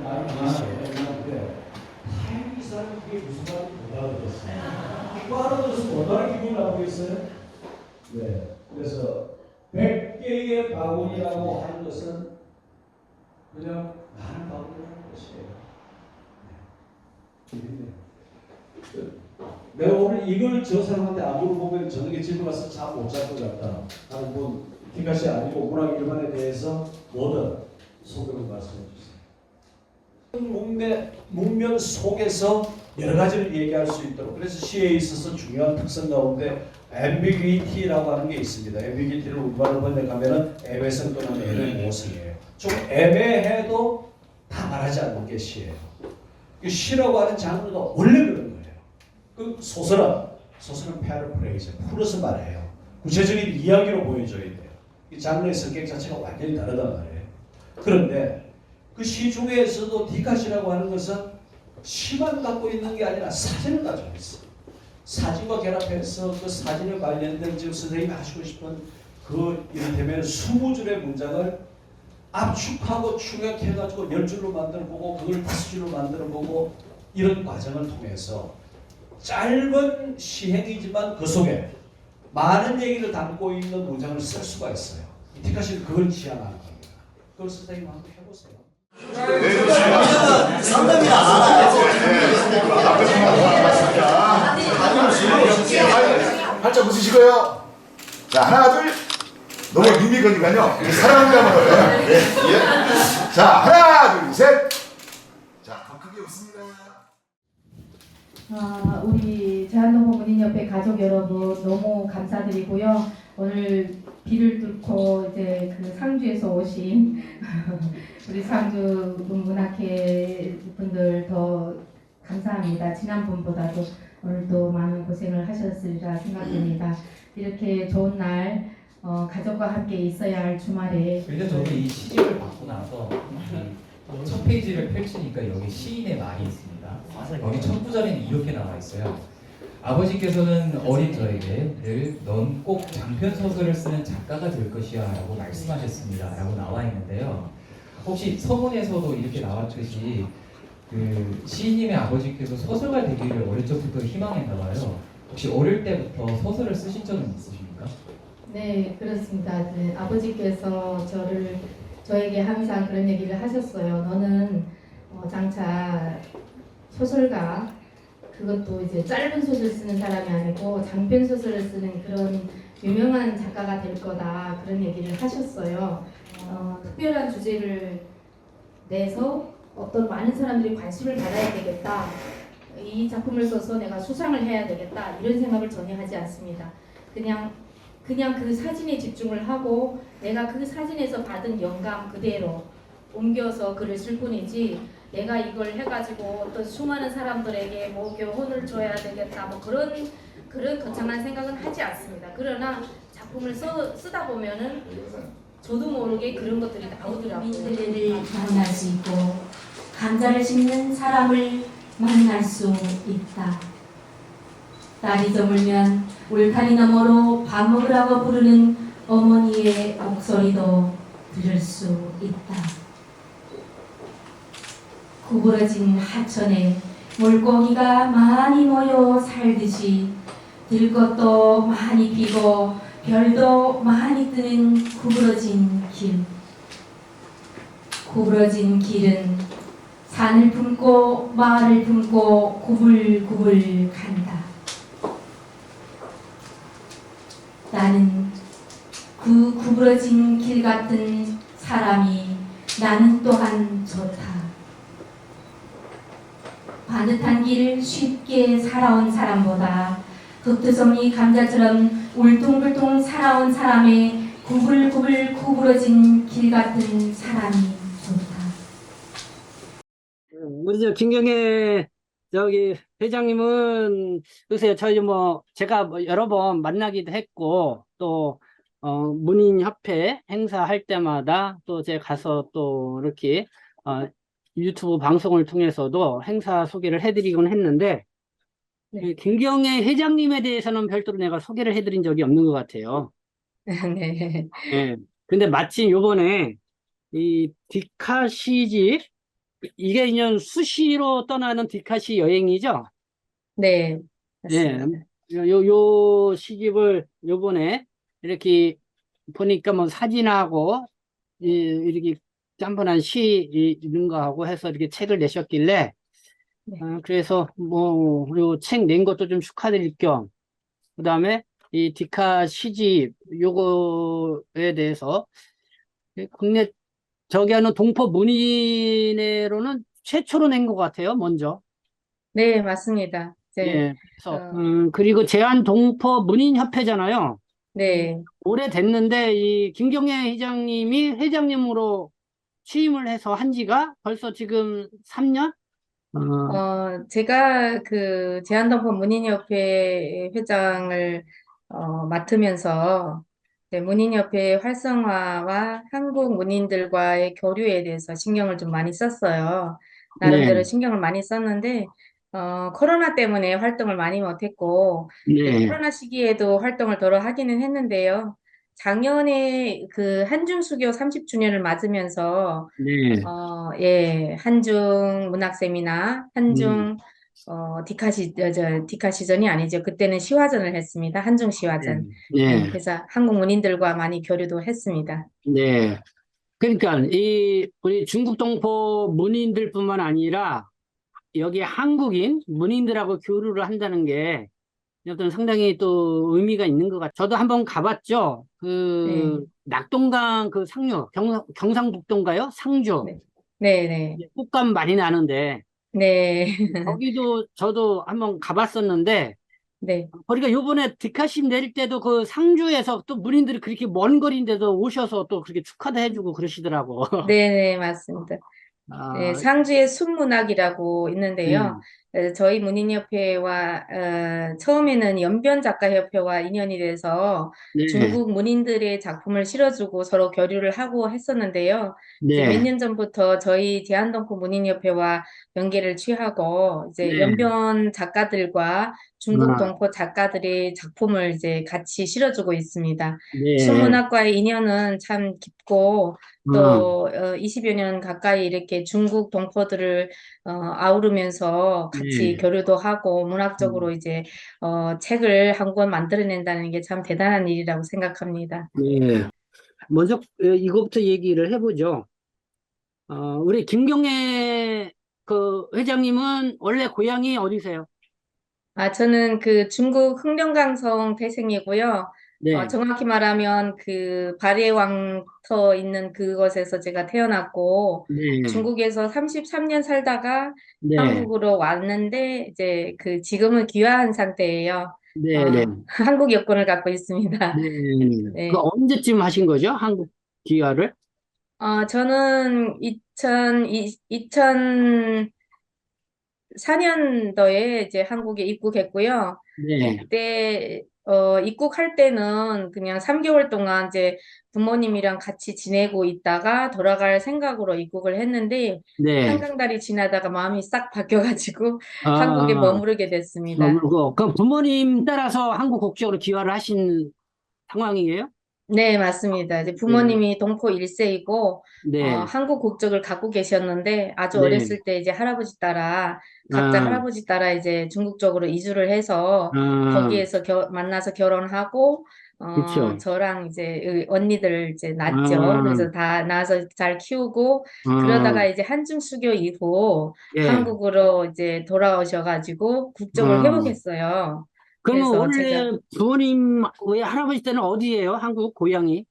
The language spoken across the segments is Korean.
많이 했는데 다행히 이 사람이 그게 무슨 말인지 못 알아들었어요. 못 알아들어서 못 알아듣는 기분 나오겠어요? 네. 그래서 100개의 바구니라고 하는 것은 그냥 많은 바구니라는 것이에요. 내가 오늘 이걸 저 사람한테 안 물어보면 저녁에 집에 가서 잠 못 잘 것 같다. 나는 뭐 기가시 아니고 문학 일반에 대해서 뭐든 소개를 말씀해 주세요. 문면 속에서 여러 가지를 얘기할 수 있도록 그래서 시에 있어서 중요한 특성 가운데 ambiguity라고 하는 게 있습니다. ambiguity를 우리말로 번역하면은 애매성 또는 애매모호성이에요. 좀 애매해도 다 말하지 않는 게 시예요. 시라고 하는 장르가 원래 그런 거예요. 그 소설은 패러프레이즈, 풀어서 말해요. 구체적인 이야기로 보여줘야 돼요. 이 장르의 성격 자체가 완전히 다르단 말이에요. 그런데 그 시 중에서도 디카시라고 하는 것은 시만 갖고 있는 게 아니라 사진을 가지고 있어요. 사진과 결합해서 그 사진에 관련된 지금 선생님이 하시고 싶은 그 이를테면 20줄의 문장을 압축하고 축약해가지고 10줄로 만들어보고 그걸 5줄로 만들어보고 이런 과정을 통해서 짧은 시행이지만 그 속에 많은 얘기를 담고 있는 문장을 쓸 수가 있어요. 디카시는 그걸 지향하는 겁니다. 그걸 선생님 한번 해보세요. 상담이라 알아요. 팔자 웃으시고요. 자, 하나, 둘. 너무 밋밋거리니까요. 사랑한다면. 네. 예. 자, 하나, 둘, 셋. 자, 더 크게 웃습니다. 우리 제한동포 문인협회 가족 여러분 너무 감사드리고요. 오늘 비를 뚫고 이제 그 상주에서 오신 우리 상주 문학회 분들 더 감사합니다. 지난번보다도 오늘도 많은 고생을 하셨으리라 생각됩니다. 이렇게 좋은 날 가족과 함께 있어야 할 주말에. 근데 저도 이 시집을 받고 나서 첫 페이지를 펼치니까 여기 시인의 말이 있습니다. 여기 첫 구절에는 이렇게 나와 있어요. 아버지께서는 어린 저에게 늘 넌 꼭 장편 소설을 쓰는 작가가 될 것이야 라고 말씀하셨습니다 라고 나와 있는데요. 혹시 서문에서도 이렇게 나왔듯이 그 시인님의 아버지께서 소설가 되기를 어릴 적부터 희망했나 봐요. 혹시 어릴 때부터 소설을 쓰신 적은 있으십니까? 네, 그렇습니다. 네, 아버지께서 저에게 항상 그런 얘기를 하셨어요. 너는 장차 소설가, 그것도 이제 짧은 소설 쓰는 사람이 아니고 장편 소설을 쓰는 그런 유명한 작가가 될 거다, 그런 얘기를 하셨어요. 특별한 주제를 내서 어떤 많은 사람들이 관심을 받아야 되겠다, 이 작품을 써서 내가 수상을 해야 되겠다, 이런 생각을 전혀 하지 않습니다. 그냥 그 사진에 집중을 하고 내가 그 사진에서 받은 영감 그대로 옮겨서 글을 쓸 뿐이지, 내가 이걸 해가지고 어떤 수많은 사람들에게 뭐 교훈을 줘야 되겠다, 뭐 그런 거창한 생각은 하지 않습니다. 그러나 작품을 쓰다 보면은 저도 모르게 그런 것들이 나오더라고요. 민들레를 만날 수 있고 감자를 심는 사람을 만날 수 있다. 날이 저물면 울타리 너머로 밥 먹으라고 부르는 어머니의 목소리도 들을 수 있다. 구부러진 하천에 물고기가 많이 모여 살듯이 들것도 많이 피고 별도 많이 뜨는 구부러진 길. 구부러진 길은 산을 품고 마을을 품고 구불구불 간다. 나는 그 구부러진 길 같은 사람이 나는 또한 좋다. 반듯한 길을 쉽게 살아온 사람보다 독두성이 감자처럼 울퉁불퉁 살아온 사람의 구불구불 구부러진 길 같은 사람이 좋다. 우리 김경애 회장님은 글쎄요, 저희 제가 여러 번 만나기도 했고, 또 문인협회 행사할 때마다 또 제가 가서 또 이렇게 유튜브 방송을 통해서도 행사 소개를 해드리곤 했는데, 네. 김경애 회장님에 대해서는 별도로 내가 소개를 해드린 적이 없는 것 같아요. 네. 네. 근데 마침 요번에 이 디카 시집 이게 이제 수시로 떠나는 디카시 여행이죠? 네, 예. 맞습니다. 요 시집을 요번에 이렇게 보니까 뭐 사진하고 이렇게 짬번한 시 이런 거하고 해서 이렇게 책을 내셨길래 네. 그래서 뭐 요 책 낸 것도 좀 축하드릴 겸 그다음에 이 디카 시집 요거에 대해서 국내 저기 하는 동포 문인회로는 최초로 낸 것 같아요, 먼저. 네, 맞습니다. 이제, 예. 그래서 어, 그리고 제한 동포 문인협회잖아요. 네. 오래됐는데 이 김경애 회장님이 회장님으로 취임을 해서 한 지가 벌써 지금 3년? 제가 그 제한동포 문인협회 회장을 맡으면서 이제 문인협회 활성화와 한국 문인들과의 교류에 대해서 신경을 좀 많이 썼어요. 나름대로 네, 신경을 많이 썼는데, 코로나 때문에 활동을 많이 못했고, 이제 네, 코로나 시기에도 활동을 덜어 하기는 했는데요. 작년에 그 한중수교 30주년을 맞으면서 네, 예, 한중 문학 세미나, 음, 한중 디카시전이 아니죠. 그때는 시화전을 했습니다. 한중 네, 시화전. 예, 네, 그래서 한국 문인들과 많이 교류도 했습니다. 네. 그러니까 이 우리 중국 동포 문인들뿐만 아니라 여기 한국인 문인들하고 교류를 한다는 게 어떤 상당히 또 의미가 있는 것 같아요. 저도 한번 가봤죠. 네, 그 낙동강 그 상류 경상북도인가요? 상주 네, 네, 네, 꽃감 많이 나는데 네, 거기도 저도 한번 가봤었는데 네, 그러니까 요번에 디카십 내릴 때도 그 상주에서 또 문인들이 그렇게 먼 거리인데도 오셔서 또 그렇게 축하도 해주고 그러시더라고. 네, 네, 맞습니다. 네, 아, 상주의 순문학이라고 있는데요. 네, 저희 문인협회와 처음에는 연변작가협회와 인연이 돼서 네, 중국 문인들의 작품을 실어주고 서로 교류를 하고 했었는데요. 이제 몇 네, 년 전부터 저희 대한동포 문인협회와 연계를 취하고 이제 네, 연변 작가들과 중국 아, 동포 작가들의 작품을 이제 같이 실어주고 있습니다. 네, 순문학과의 인연은 참 깊고 어, 또 20여 년 가까이 이렇게 중국 동포들을 아우르면서 같이 네, 교류도 하고 문학적으로 음, 이제 책을 한 권 만들어낸다는 게 참 대단한 일이라고 생각합니다. 네. 먼저 이거부터 얘기를 해보죠. 우리 김경애 그 회장님은 원래 고향이 어디세요? 저는 그 중국 흥룡강성 태생이고요. 네, 정확히 말하면 그 발해왕터 있는 그곳에서 제가 태어났고 네, 중국에서 33년 살다가 네, 한국으로 왔는데 이제 그 지금은 귀화한 상태예요. 네, 네, 한국 여권을 갖고 있습니다. 네. 그 네. 언제쯤 하신 거죠? 한국 귀화를? 저는 2004년도에 이제 한국에 입국했고요. 네, 그때 입국할 때는 그냥 3개월 동안 이제 부모님이랑 같이 지내고 있다가 돌아갈 생각으로 입국을 했는데 네. 한강다리 지나다가 마음이 싹 바뀌어가지고 아, 한국에 아, 머무르게 됐습니다. 머물고. 그럼 부모님 따라서 한국 국적으로 귀화를 하신 상황이에요? 네, 맞습니다. 이제 네, 부모님이 동포 1세이고, 네, 한국 국적을 갖고 계셨는데, 아주 네. 어렸을 때 이제 각자 아, 할아버지 따라 이제 중국 쪽으로 이주를 해서, 아, 거기에서 만나서 결혼하고, 그쵸. 저랑 이제 언니들 이제 낳았죠. 아, 그래서 다 낳아서 잘 키우고, 아, 그러다가 이제 한중 수교 이후 예, 한국으로 이제 돌아오셔가지고 국적을 아. 회복했어요. 그러면 그래서 제가 원래 부모님, 왜 할아버지 때는 어디예요? 한국 고향이?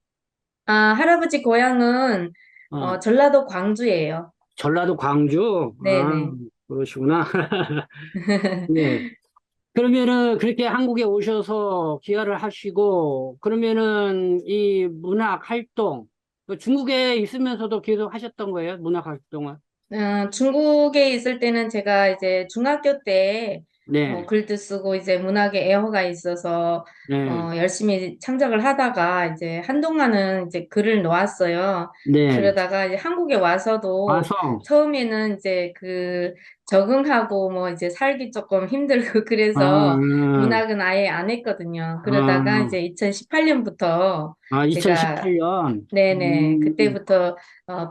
할아버지 고향은 어, 전라도 광주예요. 전라도 광주? 아, 네네. 그러시구나. 네. 그러면은 그렇게 한국에 오셔서 귀화를 하시고, 그러면은 이 문학 활동, 그 중국에 있으면서도 계속 하셨던 거예요? 문학 활동을? 중국에 있을 때는 제가 이제 중학교 때 네, 글도 쓰고 이제 문학에 애호가 있어서 네, 열심히 창작을 하다가 이제 한동안은 이제 글을 놓았어요. 네. 그러다가 이제 한국에 와서도 와서, 처음에는 이제 그 적응하고 뭐 이제 살기 조금 힘들고 아, 그래서 문학은 아예 안 했거든요. 그러다가 아, 이제 2018년부터 아, 제가 2018년. 네네 그때부터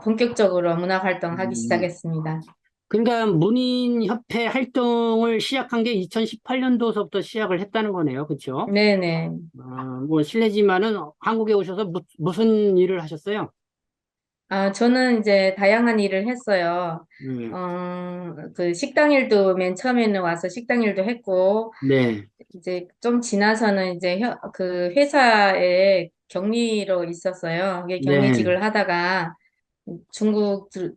본격적으로 문학 활동하기 음. 시작했습니다. 그러니까 문인협회 활동을 시작한 게 2018년도서부터 시작을 했다는 거네요. 그렇죠? 네네. 뭐 실례지만은 한국에 오셔서 무슨 일을 하셨어요? 저는 이제 다양한 일을 했어요. 음, 그 식당 일도 맨 처음에는 와서 식당 일도 했고, 네, 이제 좀 지나서는 이제 그 회사에 격리로 있었어요. 이게 네, 격리직을 하다가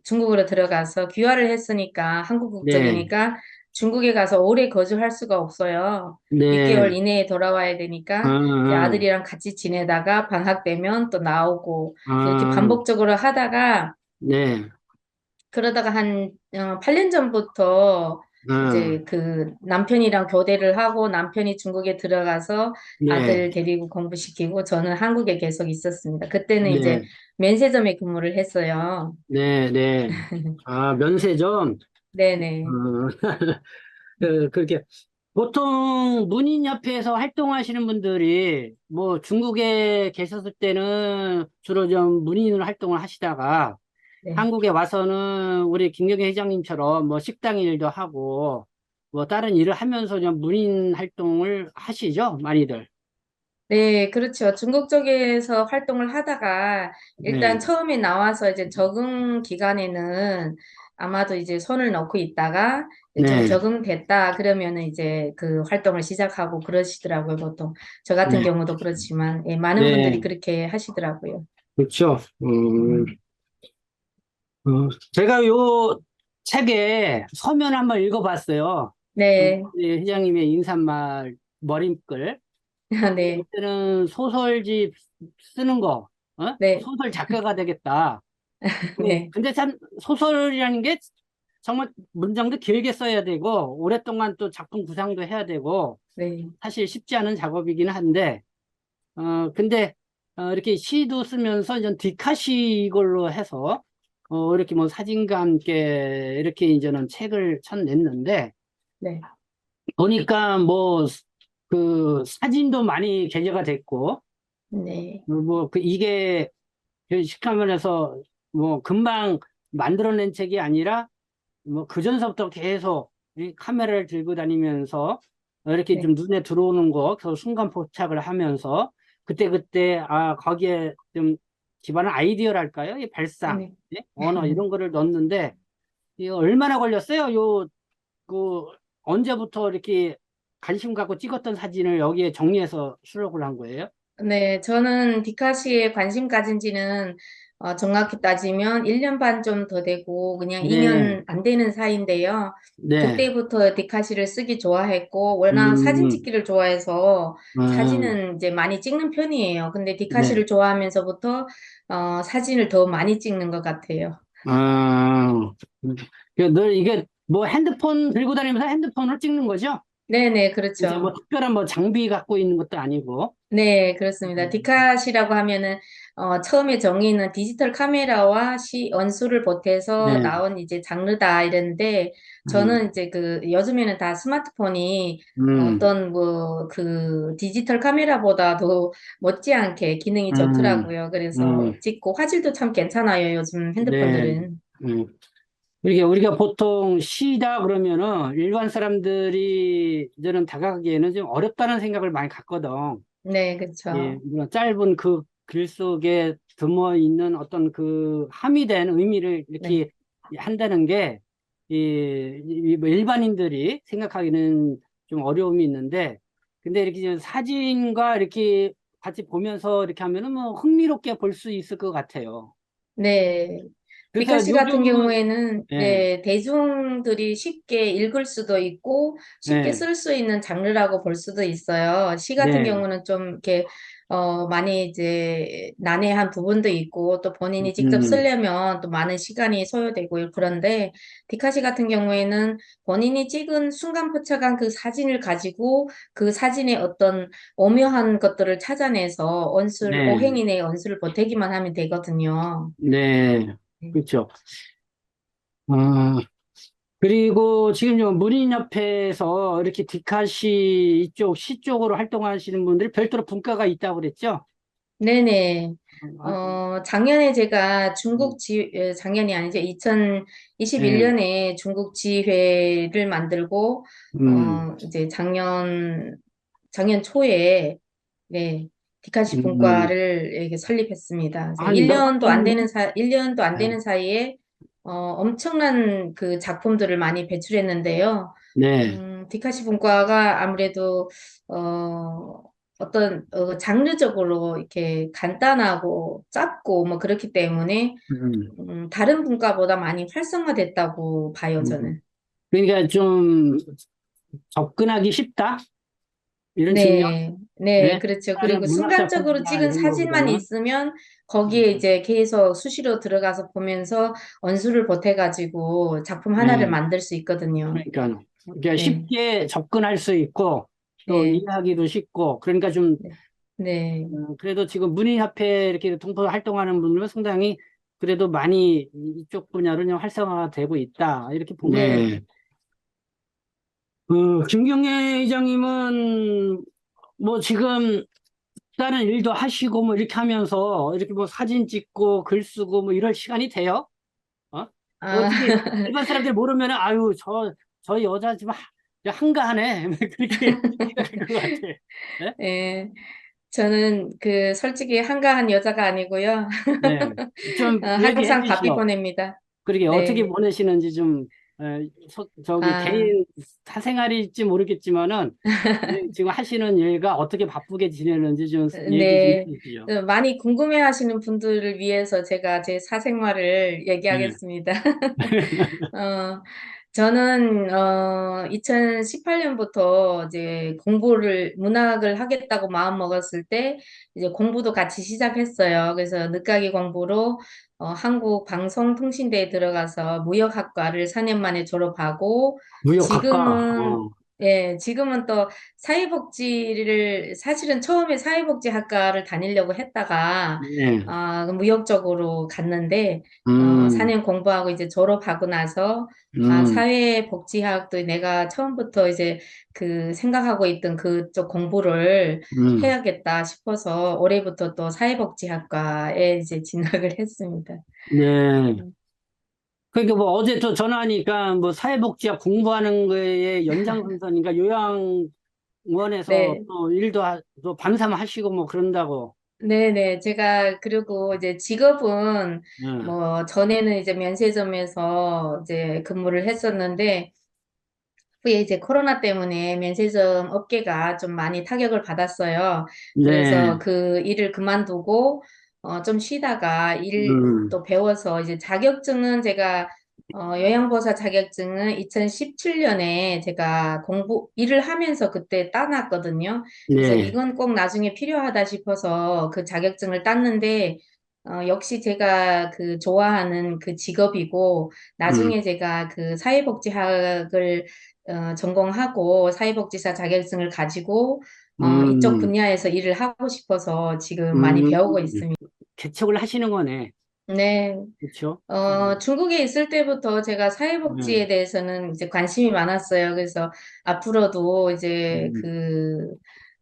중국으로 들어가서 귀화를 했으니까 한국 네, 국적이니까 중국에 가서 오래 거주할 수가 없어요. 네, 6개월 이내에 돌아와야 아, 되니까 이제 아, 아들이랑 같이 지내다가 방학 되면 또 나오고 이렇게 아, 반복적으로 하다가 네, 그러다가 한 8년 전부터 아, 이제 그 남편이랑 교대를 하고 남편이 중국에 들어가서 네, 아들 데리고 공부시키고 저는 한국에 계속 있었습니다. 그때는 이제 네, 면세점에 근무를 했어요. 네, 네. 아, 면세점. 어, 네네. 그렇게 보통 문인협회에서 활동하시는 분들이 뭐 중국에 계셨을 때는 주로 좀 문인으로 활동을 하시다가 네. 한국에 와서는 우리 김경희 회장님처럼 뭐 식당 일도 하고 뭐 다른 일을 하면서 좀 문인 활동을 하시죠, 많이들. 네, 그렇죠. 중국 쪽에서 활동을 하다가 일단 네, 처음에 나와서 이제 적응 기간에는 아마도 이제 손을 넣고 있다가 좀 네, 적응됐다 그러면은 이제 그 활동을 시작하고 그러시더라고요, 보통. 저 같은 네, 경우도 그렇지만, 예, 많은 분들이 네, 그렇게 하시더라고요. 그렇죠. 제가 요 책에 서면 한번 읽어봤어요. 네, 우리 회장님의 인사말 머릿글. 네, 그때는 소설집 쓰는 거, 네, 소설 작가가 되겠다. 네, 근데 참 소설이라는 게 정말 문장도 길게 써야 되고 오랫동안 또 작품 구상도 해야 되고 네, 사실 쉽지 않은 작업이긴 한데 근데 이렇게 시도 쓰면서 이제 디카시 이걸로 해서 이렇게 뭐 사진과 함께 이렇게 이제는 책을 냈는데 네, 보니까 뭐 그 사진도 많이 게재가 됐고 네, 뭐 그 이게 그 식화면에서 뭐 금방 만들어낸 책이 아니라 뭐 그전서부터 계속 이 카메라를 들고 다니면서 이렇게 네, 좀 눈에 들어오는 거 그래서 순간 포착을 하면서 그때그때 거기에 좀 기반한 아이디어랄까요? 이 발상, 네. 예? 언어 이런 거를 넣었는데 이거 얼마나 걸렸어요? 그 언제부터 이렇게 관심 갖고 찍었던 사진을 여기에 정리해서 수록을 한 거예요? 네, 저는 디카시에 관심 가진 지는 정확히 따지면 1년 반 좀 더 되고 그냥 네, 2년 안 되는 사이인데요. 네, 그때부터 디카시를 쓰기 좋아했고 워낙 사진 음, 찍기를 좋아해서 음, 사진은 이제 많이 찍는 편이에요. 근데 네. 디카시를 좋아하면서부터 사진을 더 많이 찍는 것 같아요. 아, 늘 이게 뭐 핸드폰 들고 다니면서 핸드폰으로 찍는 거죠? 네네, 이제 뭐 그렇죠. 특별한 뭐 장비 갖고 있는 것도 아니고. 네, 그렇습니다. 디카시라고 하면은 처음에 정의는 디지털 카메라와 원수를 보태서 네, 나온 이제 장르다 이랬는데 음, 저는 이제 그 요즘에는 다 스마트폰이 음, 어떤 뭐 그 디지털 카메라보다 더 못지않게 기능이 음, 좋더라고요. 그래서 음, 찍고 화질도 참 괜찮아요. 요즘 네, 핸드폰들은. 음. 이게 우리가 보통 시다 그러면은 일반 사람들이 이제는 다가가기에는 좀 어렵다는 생각을 많이 갖거든. 네, 예, 그렇죠. 물론 짧은 그 글 속에 드머 있는 어떤 그 함의된 의미를 네, 이렇게 한다는 게, 뭐 일반인들이 생각하기는 좀 어려움이 있는데, 근데 이렇게 좀 사진과 이렇게 같이 보면서 이렇게 하면은 뭐 흥미롭게 볼 수 있을 것 같아요. 네. 그래서 디카시 같은 요즘은 경우에는 예, 네, 대중들이 쉽게 읽을 수도 있고 쉽게 예, 쓸 수 있는 장르라고 볼 수도 있어요. 시 같은 네, 경우는 좀 이렇게 많이 이제 난해한 부분도 있고 또 본인이 직접 음, 쓰려면 또 많은 시간이 소요되고 그런데 디카시 같은 경우에는 본인이 찍은 순간 포착한 그 사진을 가지고 그 사진의 어떤 오묘한 것들을 찾아내서 네, 오행인의 언수를 보태기만 하면 되거든요. 네, 그렇죠. 어, 그리고 지금 요 문인협회에서 이렇게 디카시 이쪽 시 쪽으로 활동하시는 분들이 별도로 분과가 있다고 그랬죠? 네네. 아, 작년에 제가 음, 작년이 아니죠. 네, 2021년에 중국 지회를 만들고, 이제 작년 초에, 네, 디카시 음. 분과를 이렇게 설립했습니다. 그래서 한 몇 년 됐네? 1년도 안 네, 되는 사이에, 엄청난 그 작품들을 많이 배출했는데요. 네, 디카시 분과가 아무래도 어, 어떤 장르적으로 이렇게 간단하고 짧고 뭐 그렇기 때문에 음, 다른 분과보다 많이 활성화됐다고 봐요, 음. 저는. 그러니까 좀 접근하기 쉽다? 이런 측면? 네, 네, 네? 그렇죠. 그리고 다른 문학 순간적으로 작품이나 찍은 이런 사진만 거보다는? 있으면 거기에 이제 계속 수시로 들어가서 보면서 언수를 보태가지고 작품 하나를 네. 만들 수 있거든요. 그러니까 네, 쉽게 접근할 수 있고 또 네, 이해하기도 쉽고 그러니까 좀 네, 네, 그래도 지금 문의협회 이렇게 동포 활동하는 분들은 상당히 그래도 많이 이쪽 분야로 좀 활성화가 되고 있다 이렇게 본 거예요. 네. 네. 김경애 이장님은 뭐 지금 다른 일도 하시고 뭐 이렇게 하면서 이렇게 뭐 사진 찍고 글 쓰고 뭐 이럴 시간이 돼요? 어? 아, 어떻게 일반 사람들이 모르면은 아유 저 여자 좀 한가하네 그렇게 생각할 것 같아. 네? 예. 저는 그 솔직히 한가한 여자가 아니고요. 네. 좀 얘기해 항상 바삐 주시오. 보냅니다. 그러게 어떻게 네. 보내시는지 좀 저기 아, 개인 사생활일지 모르겠지만은 지금 하시는 일과 어떻게 바쁘게 지내는지 좀 얘기 좀 네. 해주시죠. 많이 궁금해 하시는 분들을 위해서 제가 제 사생활을 네. 얘기하겠습니다. 어, 저는 2018년부터 이제 문학을 하겠다고 마음 먹었을 때 이제 공부도 같이 시작했어요. 그래서 늦가기 공부로 한국방송통신대에 들어가서 무역학과를 4년 만에 졸업하고 무역학과. 지금은 지금은 또 사실은 처음에 사회복지학과를 다니려고 했다가 네. 그 무역 쪽으로 갔는데 음, 4년 공부하고 이제 졸업하고 나서 음, 사회복지학도 내가 처음부터 이제 그 생각하고 있던 그쪽 공부를 음. 해야겠다 싶어서 올해부터 또 사회복지학과에 이제 진학을 했습니다. 네. 음, 그러니까 뭐 어제 또 전화하니까 뭐 사회복지학 공부하는 거에 연장선상인가 요양원에서 네. 또 또 반삼하시고 뭐 그런다고. 네네. 제가, 그리고 이제 직업은, 네. 뭐, 전에는 이제 면세점에서 이제 근무를 했었는데, 후에 이제 코로나 때문에 면세점 업계가 좀 많이 타격을 받았어요. 그래서 네. 그 일을 그만두고, 좀 쉬다가 일 음, 또 배워서 이제 자격증은 제가, 요양보호사 자격증은 2017년에 제가 일을 하면서 그때 따놨거든요. 그래서 네. 이건 꼭 나중에 필요하다 싶어서 그 자격증을 땄는데, 역시 제가 그 좋아하는 그 직업이고, 음, 나중에 제가 그 사회복지학을 전공하고 사회복지사 자격증을 가지고 이쪽 음, 분야에서 일을 하고 싶어서 지금 많이 음. 배우고 있습니다. 개척을 하시는 거네. 네, 그렇죠? 중국에 있을 때부터 제가 네. 사회복지에 대해서는 이제 관심이 많았어요. 그래서 앞으로도 이제 음,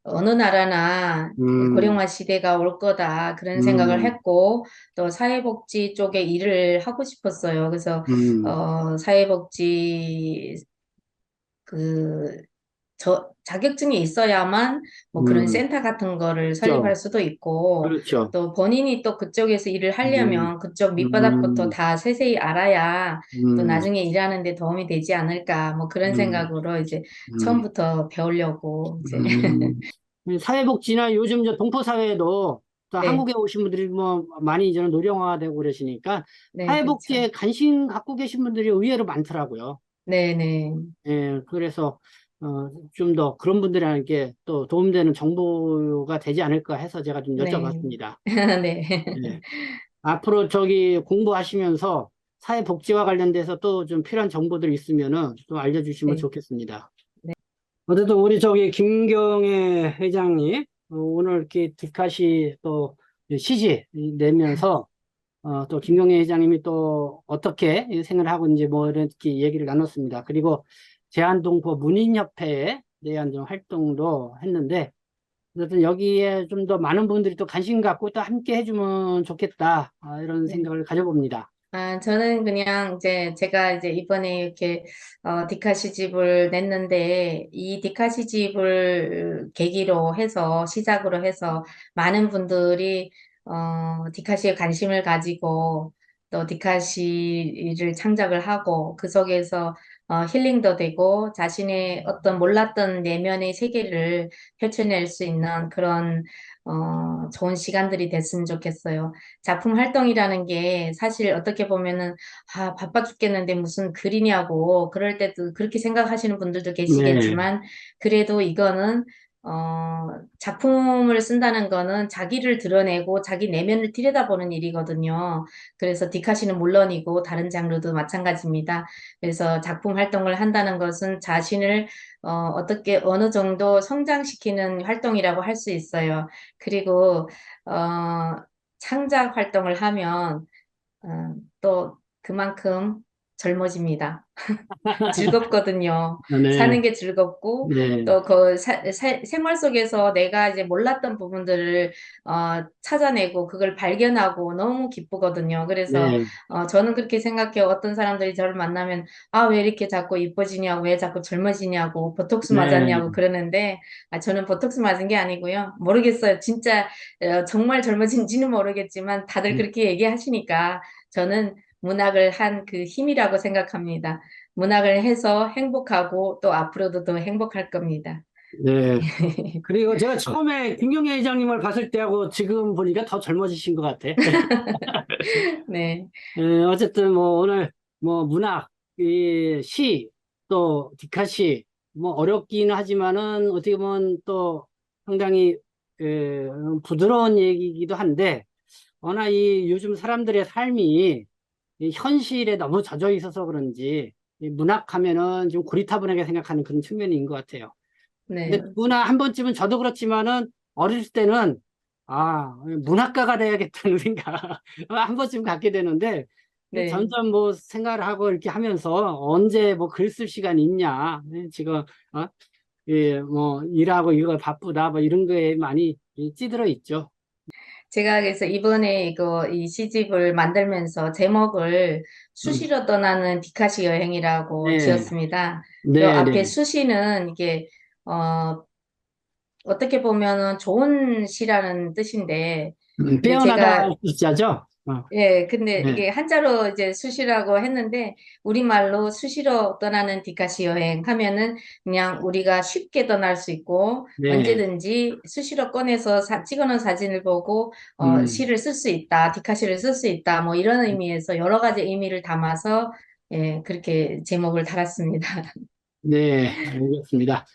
어느 나라나 음, 고령화 시대가 올 거다 그런 생각을 음, 했고 또 사회복지 쪽에 일을 하고 싶었어요. 그래서 음, 사회복지 그 자격증이 있어야만 뭐 그런 음. 센터 같은 거를 설립할 그렇죠. 수도 있고 그렇죠. 또 본인이 또 그쪽에서 일을 음, 하려면 그쪽 밑바닥부터 음, 다 세세히 알아야 또 음, 나중에 일하는 데 도움이 되지 않을까 뭐 그런 음, 생각으로 이제 음, 처음부터 배우려고 이제 음. 사회복지나 요즘 저 동포사회도 또 네. 한국에 오신 분들이 뭐 많이 이제는 노령화되고 그러시니까 네, 사회복지에 그렇죠. 관심 갖고 계신 분들이 의외로 많더라고요. 네, 네. 예, 그래서 좀 더 그런 분들에게 또 도움되는 정보가 되지 않을까 해서 제가 좀 네. 여쭤봤습니다. 네. 예. 앞으로 저기 공부하시면서 사회복지와 관련돼서 또 좀 필요한 정보들 있으면은 좀 알려주시면 네. 좋겠습니다. 어쨌든 우리 저기 김경애 회장님 오늘 이렇게 뒷카시 또 시지 내면서 또 김경애 회장님이 또 어떻게 생각을 하고 있는지 뭐 이렇게 얘기를 나눴습니다. 그리고 제한동포 문인협회에 대한 좀 활동도 했는데 어쨌든 여기에 좀 더 많은 분들이 또 관심 갖고 또 함께 해주면 좋겠다 이런 네. 생각을 가져봅니다. 저는 그냥 이제 제가 이제 이번에 이렇게 디카시 집을 냈는데 이 디카시 집을 계기로 해서 시작으로 해서 많은 분들이 디카시에 관심을 가지고 또 디카시를 창작을 하고 그 속에서 힐링도 되고 자신의 어떤 몰랐던 내면의 세계를 펼쳐낼 수 있는 그런 좋은 시간들이 됐으면 좋겠어요. 작품 활동이라는 게 사실 어떻게 보면은 바빠 죽겠는데 무슨 글이냐고 그럴 때도 그렇게 생각하시는 분들도 네, 계시겠지만 그래도 이거는 작품을 쓴다는 거는 자기를 드러내고 자기 내면을 들여다보는 일이거든요. 그래서 디카시는 물론이고 다른 장르도 마찬가지입니다. 그래서 작품 활동을 한다는 것은 자신을 어떻게 어느 정도 성장시키는 활동이라고 할 수 있어요. 그리고 창작 활동을 하면 또 그만큼 젊어집니다. 즐겁거든요. 네, 사는 게 즐겁고 네, 또 그 생활 속에서 내가 이제 몰랐던 부분들을 찾아내고 그걸 발견하고 너무 기쁘거든요. 그래서 네, 저는 그렇게 생각해요. 어떤 사람들이 저를 만나면 왜 이렇게 자꾸 이뻐지냐고 왜 자꾸 젊어지냐고 보톡스 네, 맞았냐고 그러는데 저는 보톡스 맞은 게 아니고요. 모르겠어요. 진짜 정말 젊어진지는 모르겠지만 다들 그렇게 얘기하시니까 저는 문학을 한 그 힘이라고 생각합니다. 문학을 해서 행복하고 또 앞으로도 더 행복할 겁니다. 네. 그리고 제가 처음에 김경애 회장님을 봤을 때하고 지금 보니까 더 젊어지신 것 같아. 네, 어쨌든 뭐 오늘 뭐 문학, 이 시, 또 디카시 뭐 어렵기는 하지만은 어떻게 보면 또 상당히 부드러운 얘기이기도 한데 워낙 이 요즘 사람들의 삶이 이 현실에 너무 젖어 있어서 그런지 이 문학하면은 좀 고리타분하게 생각하는 그런 측면인 것 같아요. 근데 네, 누구나 한 번쯤은 저도 그렇지만은 어렸을 때는 문학가가 돼야겠다는 생각 한 번쯤 갖게 되는데 네, 점점 뭐 생각을 하고 이렇게 하면서 언제 뭐 글 쓸 시간이 있냐 지금 뭐 일하고 이거 바쁘다 뭐 이런 거에 많이 찌들어 있죠. 제가 그래서 이번에 이 시집을 만들면서 제목을 음, 수시로 떠나는 디카시 여행이라고 네, 지었습니다. 요 네, 앞에 네. 수시는 이게 어, 어떻게 보면은 좋은 시라는 뜻인데, 근데 빼어나다 제가 있자죠. 예, 근데 네, 이게 한자로 이제 수시라고 했는데, 우리말로 수시로 떠나는 디카시 여행 하면은 그냥 우리가 쉽게 떠날 수 있고, 네, 언제든지 수시로 꺼내서 찍어놓은 사진을 보고, 음, 시를 쓸 수 있다, 디카시를 쓸 수 있다, 뭐 이런 의미에서 여러 가지 의미를 담아서, 예, 그렇게 제목을 달았습니다. 네, 알겠습니다.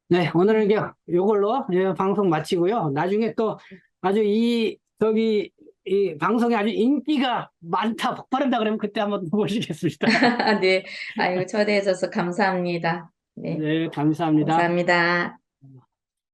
네, 오늘은 이제 이걸로 방송 마치고요. 나중에 또 아주 이 방송에 아주 인기가 많다, 폭발한다 그러면 그때 한번 모시겠습니다. 네, 아이고, 초대해줘서 감사합니다. 네, 네, 감사합니다. 감사합니다.